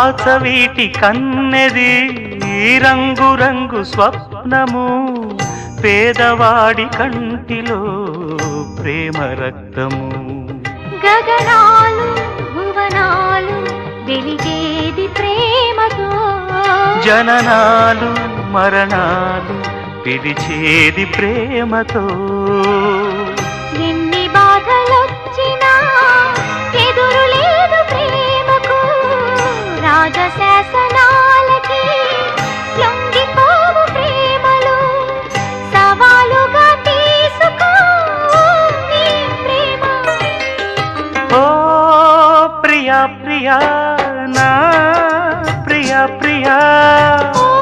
వాసవీటి కన్నెది రంగు రంగు స్వప్నము పేదవాడి కంటిలో ప్రేమ రక్తము గగనాలు భువనాలు వెలిగేది ప్రేమతో జననాలు మరణాలు పిలిచేది ప్రేమతో